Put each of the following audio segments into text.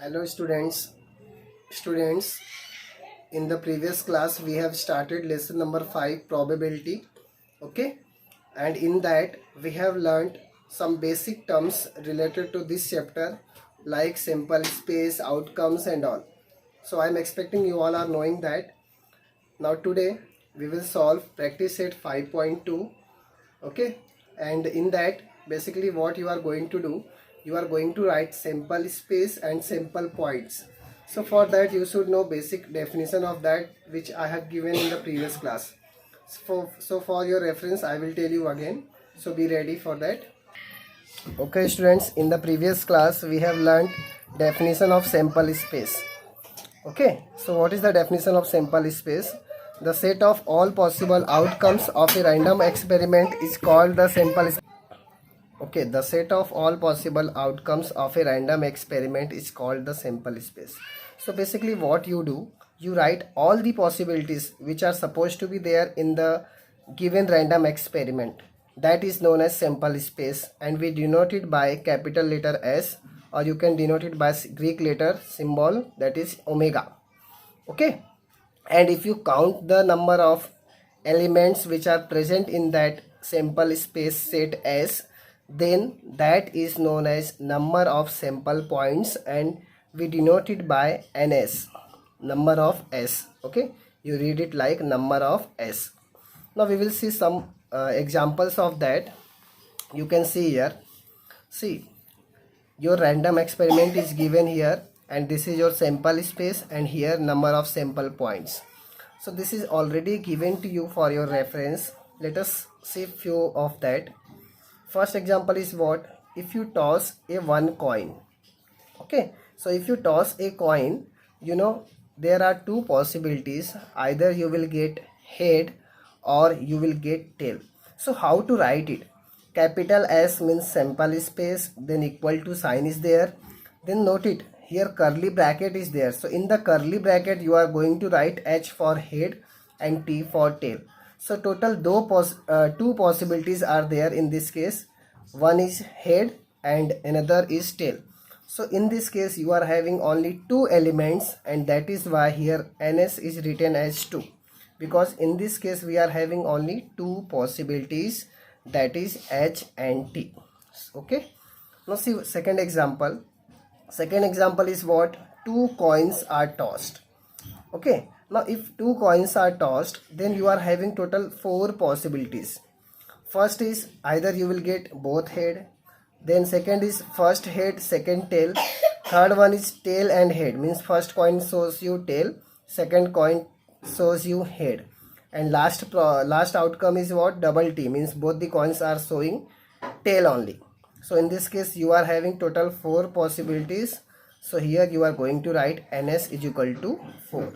Hello students, in the previous class we have started lesson number 5, probability. Okay, and in that we have learned some basic terms related to this chapter like sample space, outcomes and all. So I am expecting you all are knowing that. Now today we will solve practice set 5.2. Okay, and in that basically what you are going to do, you are going to write sample space and sample points. So for that you should know basic definition of that which I have given in the previous class. So for your reference I will tell you again, so be ready for that. Okay students, in the previous class we have learned definition of sample space. Okay, so what is the definition of sample space? The set of all possible outcomes of a random experiment is called the sample space. Okay, the set of all possible outcomes of a random experiment is called the sample space. So basically what you do, you write all the possibilities which are supposed to be there in the given random experiment. That is known as sample space, and we denote it by capital letter S, or you can denote it by Greek letter symbol, that is omega. Okay, and if you count the number of elements which are present in that sample space set S, then that is known as number of sample points, and we denote it by ns, number of S. Okay, you read it like number of S. Now we will see some examples of that. You can see here, see, your random experiment is given here, and this is your sample space, and here number of sample points. So this is already given to you for your reference. Let us see few of that. First example is what? If you toss a one coin. Okay, so if you toss a coin, there are two possibilities. Either you will get head or you will get tail. So how to write it? Capital S means sample space, then equal to sign is there. Then note it, here curly bracket is there. So in the curly bracket you are going to write H for head and T for tail. So total two possibilities are there in this case. One is head and another is tail. So in this case you are having only two elements, and that is why here ns is written as 2, because in this case we are having only two possibilities, that is H and T. Okay, now see second example. Second example is what? Two coins are tossed. Okay, now if two coins are tossed, then you are having total four possibilities. First is either you will get both head, then second is first head second tail, third one is tail and head, means first coin shows you tail, second coin shows you head, and last outcome is what? Double T, means both the coins are showing tail only. So in this case you are having total four possibilities. So here you are going to write ns is equal to 4.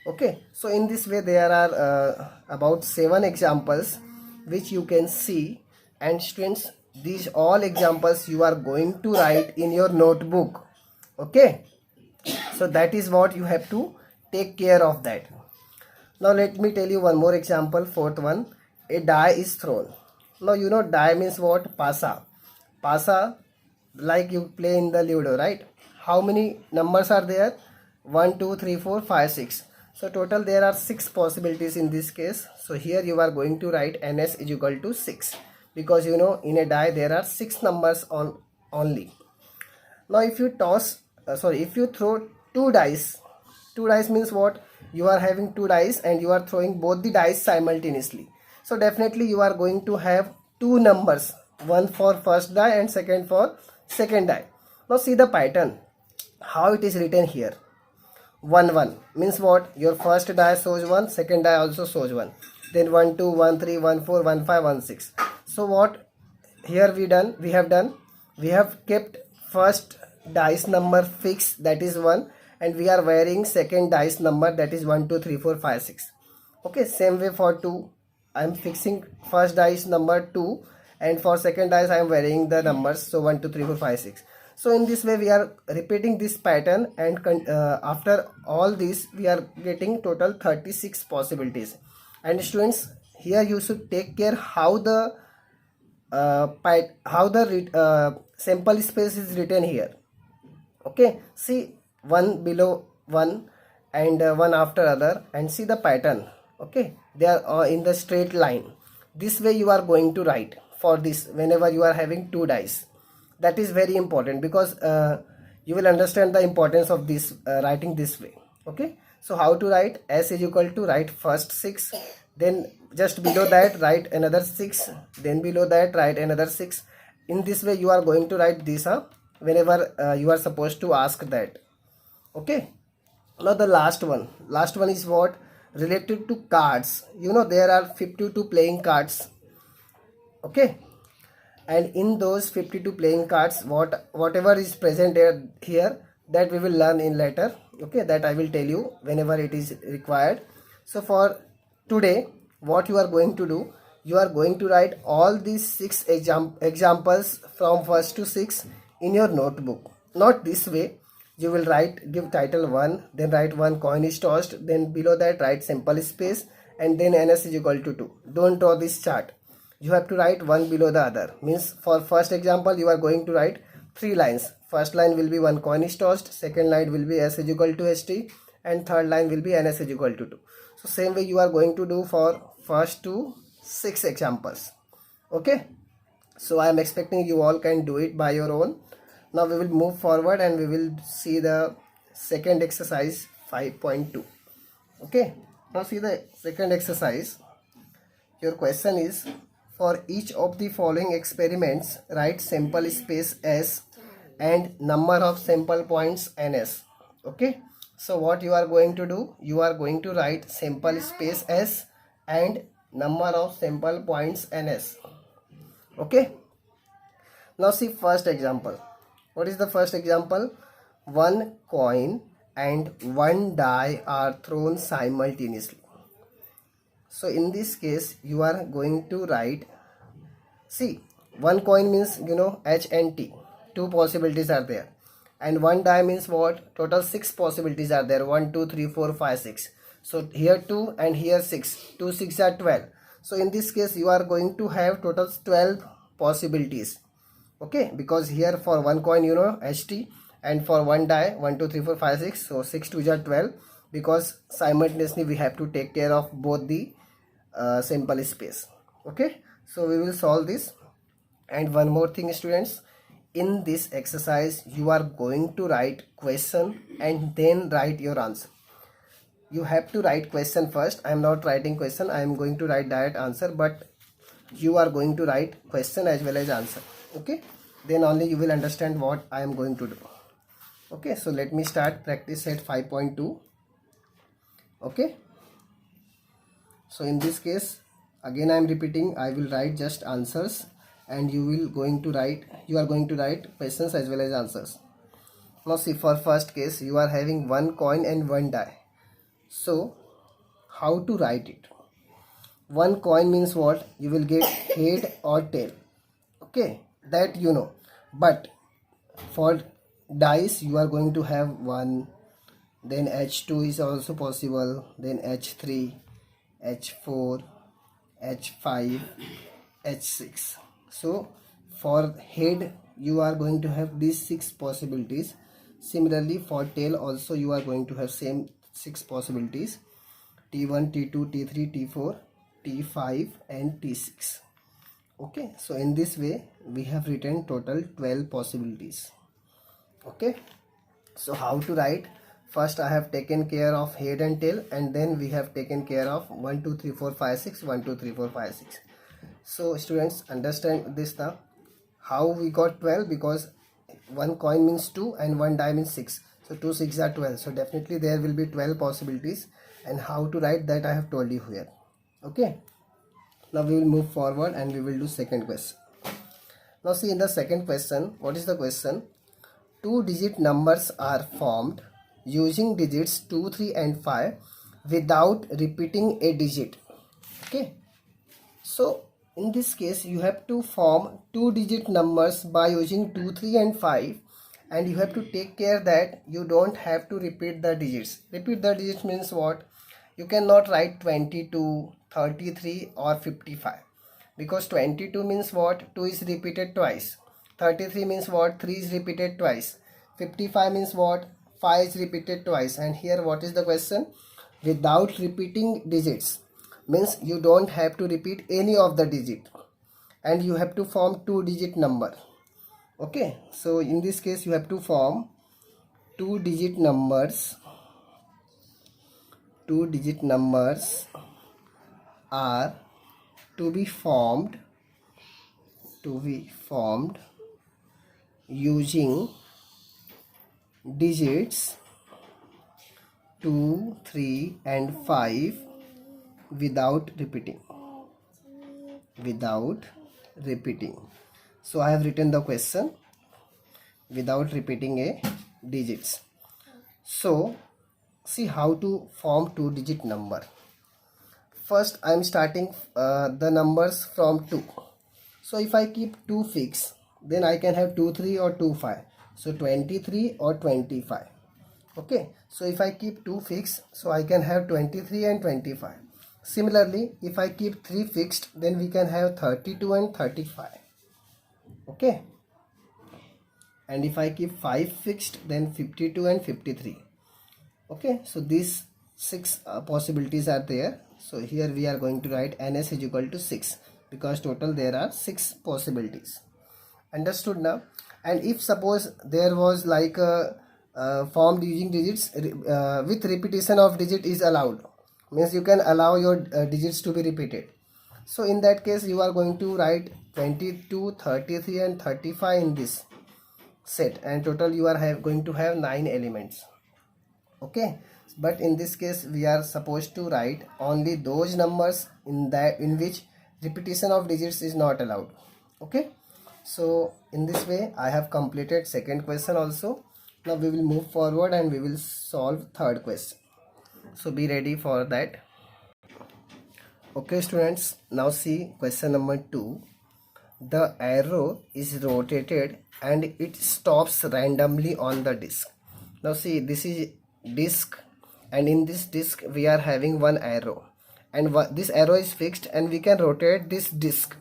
Okay, so in this way there are about 7 examples which you can see, and students, these all examples you are going to write in your notebook. Okay, so that is what you have to take care of that. Now let me tell you one more example, fourth one. A die is thrown. Now die means what? Pasa. Pasa, like you play in the Ludo, right? How many numbers are there? 1 2 3 4 5 6. So total there are 6 possibilities in this case. So here you are going to write ns is equal to 6, because in a die there are 6 numbers on only. Now if you if you throw two dice means what? You are having two dice and you are throwing both the dice simultaneously. So definitely you are going to have two numbers, one for first die and second for second die. Now see the pattern, how it is written here. 1 1 means what? Your first die shows 1, second die also shows 1, then 1 2 1 3 1 4 1 5 1 6. So what here we have kept first dice number fixed, that is 1, and we are varying second dice number, that is 1 2 3 4 5 6. Okay, same way for 2, I am fixing first dice number 2, and for second dice I am varying the numbers, so 1 2 3 4 5 6. So in this way we are repeating this pattern, and after all this we are getting total 36 possibilities. And students, here you should take care how the sample space is written here. Okay, see, one below one and one after other, and see the pattern. Okay, they are in the straight line. This way you are going to write for this whenever you are having two dice. That is very important, because you will understand the importance of this writing this way. Okay, so how to write? S is equal to, write first 6, then just below that write another 6, then below that write another 6. In this way you are going to write this whenever you are supposed to ask that. Okay, now the last one is what? Related to cards. You know, there are 52 playing cards. Okay, and in those 52 playing cards, whatever is present here, that we will learn in later. Okay, that I will tell you whenever it is required. So for today, what you are going to do, you are going to write all these 6 examples from 1st to 6 in your notebook. Not this way. You will write, give title 1, then write 1 coin is tossed, then below that write simple space, and then ns is equal to 2. Don't draw this chart. You have to write one below the other. Means for first example you are going to write 3 lines. First line will be 1 coin is tossed, second line will be s is equal to st, and third line will be ns is equal to 2. So same way you are going to do for first to 6 examples. Okay, so I am expecting you all can do it by your own. Now we will move forward and we will see the second exercise 5.2. Okay, now see the second exercise. Your question is, for each of the following experiments write sample space s and number of sample points ns. Okay, so what you are going to do, you are going to write sample space s and number of sample points ns. Okay, now see first example. What is the first example? One coin and one die are thrown simultaneously. So in this case you are going to write, see, one coin means, you know, h and t, two possibilities are there, and one die means what? Total 6 possibilities are there, 1 2 3 4 5 6. So here 2 and here 6, 2 6 are 12. So in this case you are going to have total 12 possibilities. Okay, because here for one coin, you know, ht, and for one die 1 2 3 4 5 6, so 6 2 are 12, because simultaneously we have to take care of both the simple space. Okay, so we will solve this. And one more thing, students, in this exercise you are going to write question and then write your answer. You have to write question first. I am not writing question, I am going to write direct answer, but you are going to write question as well as answer. Okay, then only you will understand what I am going to do. Okay, so let me start practice set 5.2. okay, so in this case again I am repeating, I will write just answers and you are going to write questions as well as answers. Now see, for first case you are having one coin and one die. So how to write it? One coin means what? You will get head or tail. Okay, that you know. But for dice you are going to have 1, then h2 is also possible, then h3, h4, h5, h6. So for head you are going to have these 6 possibilities. Similarly for tail also you are going to have same 6 possibilities, t1, t2, t3, t4, t5 and t6. Okay, so in this way we have written total 12 possibilities. Okay, so how to write? First I have taken care of head and tail, and then we have taken care of 1 2 3 4 5 6, 1 2 3 4 5 6. So students, understand this now, how we got 12, because one coin means 2 and one die means 6, so 2 6 are 12, so definitely there will be 12 possibilities. And how to write that I have told you here. Okay, now we will move forward and we will do second question. Now see, in the second question, what is the question? 2-digit numbers are formed using digits 2, 3 and 5 without repeating a digit. Okay, so in this case you have to form 2-digit numbers by using 2, 3 and 5, and you have to take care that you don't have to repeat the digits. Repeat the digits means what? You cannot write 22, 33 or 55, because 22 means what? 2 is repeated twice. 33 means what? 3 is repeated twice. 55 means what? 5 is repeated twice. And here what is the question? Without repeating digits, means you don't have to repeat any of the digit, and you have to form 2-digit number. Okay, so in this case you have to form 2-digit numbers. 2-digit numbers are to be formed using digits 2, 3 and 5 without repeating. So I have written the question without repeating a digits. So see how to form 2-digit number. First I am starting the numbers from 2. So if I keep 2 fixed, then I can have 2 3 or 2 5. So 23 or 25. Okay, so if I keep 2 fixed, so I can have 23 and 25. Similarly, if I keep 3 fixed, then we can have 32 and 35. Okay, and if I keep 5 fixed, then 52 and 53. Okay, so these 6 possibilities are there. So here we are going to write ns is equal to 6, because total there are 6 possibilities. Understood now? And if suppose there was like a formed using digits with repetition of digit is allowed, means you can allow your digits to be repeated. So in that case you are going to write 22, 33 and 35 in this set, and total you are going to have 9 elements. Okay, but in this case we are supposed to write only those numbers in which repetition of digits is not allowed. Okay, so in this way I have completed second question also. Now we will move forward and we will solve third question. So be ready for that. Okay students, now see question number 2. The arrow is rotated and it stops randomly on the disk. Now see, this is disk, and in this disk we are having one arrow, and this arrow is fixed and we can rotate this disk.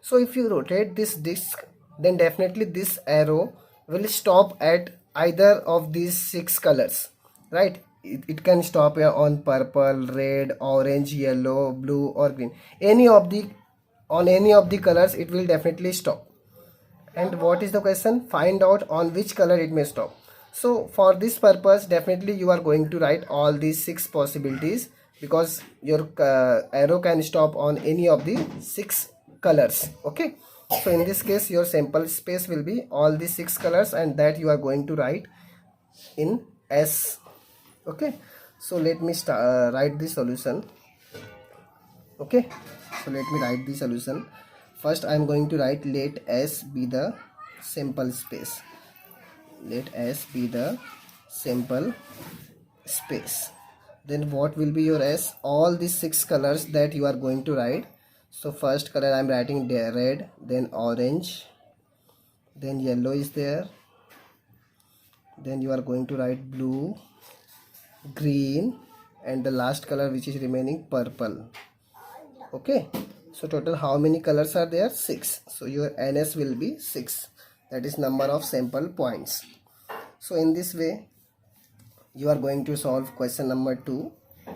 So if you rotate this disk, then definitely this arrow will stop at either of these 6 colors, right? It can stop on purple, red, orange, yellow, blue or green. On any of the colors it will definitely stop. And what is the question? Find out on which color it may stop. So for this purpose, definitely you are going to write all these 6 possibilities, because your arrow can stop on any of the 6 colors. Okay, so in this case your sample space will be all the 6 colors, and that you are going to write in S. Okay, so let me write the solution. Okay, so let me write the solution. First I am going to write let S be the sample space. Let S be the sample space. Then what will be your S? All these 6 colors that you are going to write. So first color I am writing red, then orange, then yellow is there, then you are going to write blue, green, and the last color which is remaining purple. Okay, so total how many colors are there? 6. So your NS will be 6, that is number of sample points. So in this way you are going to solve question number 2.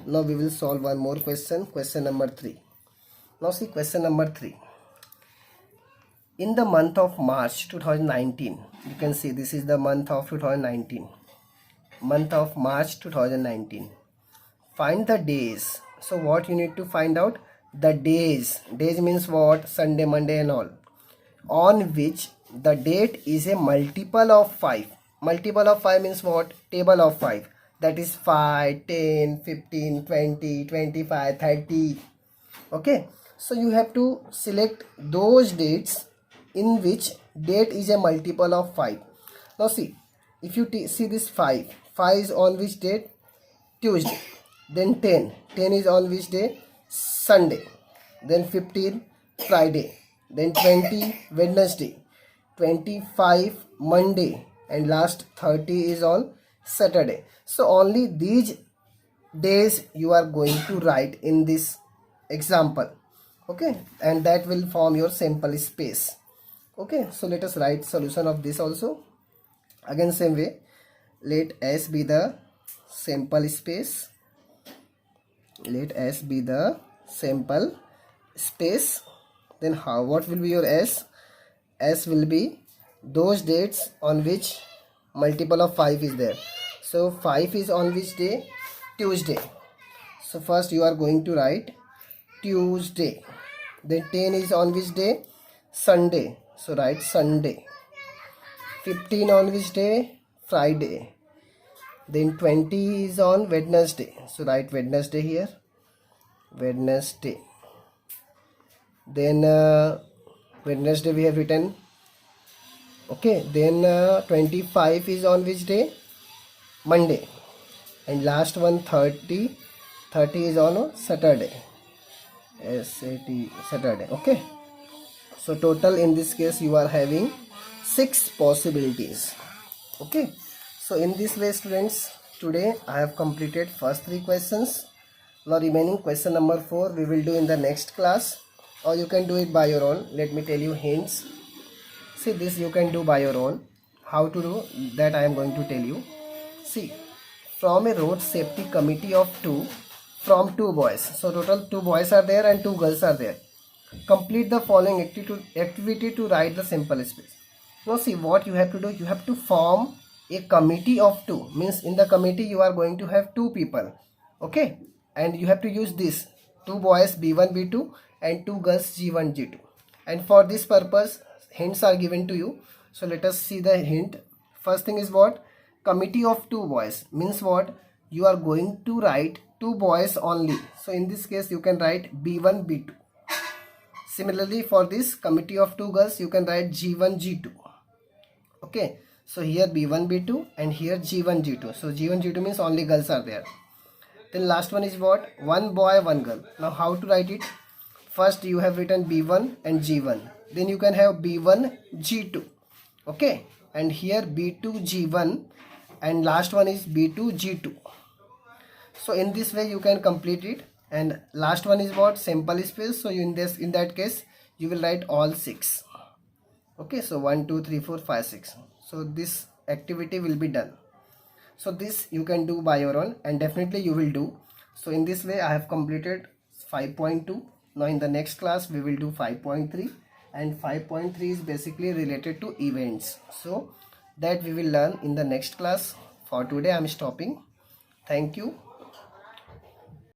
Now we will solve one more question, question number 3. Now see question number 3. In the month of March 2019, you can see this is the month of 2019, month of March 2019. Find the days. So what you need to find out? The days. Days means what? Sunday, Monday and all. On which the date is a multiple of 5. Multiple of 5 means what? Table of 5. That is 5, 10, 15, 20, 25, 30. Okay. So you have to select those dates in which date is a multiple of 5. Now see, if you see this 5. 5 is on which date? Tuesday. Then 10. 10 is on which day? Sunday. Then 15, Friday. Then 20, Wednesday. 25, Monday. And last 30 is on Saturday. So only these days you are going to write in this example. Okay, and that will form your sample space. Okay, so let us write solution of this also. Again same way. let S be the sample space. Let S be the sample space. Then what will be your S? S will be those dates on which multiple of 5 is there. So 5 is on which day? Tuesday. So first you are going to write Tuesday. Then 10 is on which day? Sunday. So write Sunday. 15 on which day? Friday. Then 20 is on Wednesday. So write Wednesday here. Wednesday. Then Wednesday we have written. Okay. Then 25 is on which day? Monday. And last one 30. 30 is on Saturday. Saturday. Okay. So total in this case you are having 6 possibilities. Okay. So in this way students, today I have completed first 3 questions. Now remaining question number 4 we will do in the next class, or you can do it by your own. Let me tell you hints. See, this you can do by your own. How to do that I am going to tell you. See, from a road safety committee of 2, from 2 boys. So total 2 boys are there and 2 girls are there. Complete the following activity to write the simple space. Now see what you have to do. You have to form a committee of 2. Means in the committee you are going to have 2 people. Okay. And you have to use this. 2 boys B1, B2 and 2 girls G1, G2. And for this purpose hints are given to you. So let us see the hint. First thing is what? Committee of 2 boys. Means what? You are going to write 2 boys only. So in this case you can write B1, B2. Similarly for this committee of 2 girls you can write G1, G2. Okay. So here B1, B2 and here G1, G2. So G1, G2 means only girls are there. Then last one is what? 1 boy, 1 girl. Now how to write it? First you have written B1 and G1. Then you can have B1, G2. Okay. And here B2, G1. And last one is B2, G2. So in this way you can complete it. And last one is what? Sample space. So in that case you will write all 6. Okay. So 1, 2, 3, 4, 5, 6. So this activity will be done. So this you can do by your own and definitely you will do. So in this way I have completed 5.2. Now in the next class we will do 5.3, and 5.3 is basically related to events. So that we will learn in the next class. For today I am stopping. Thank you.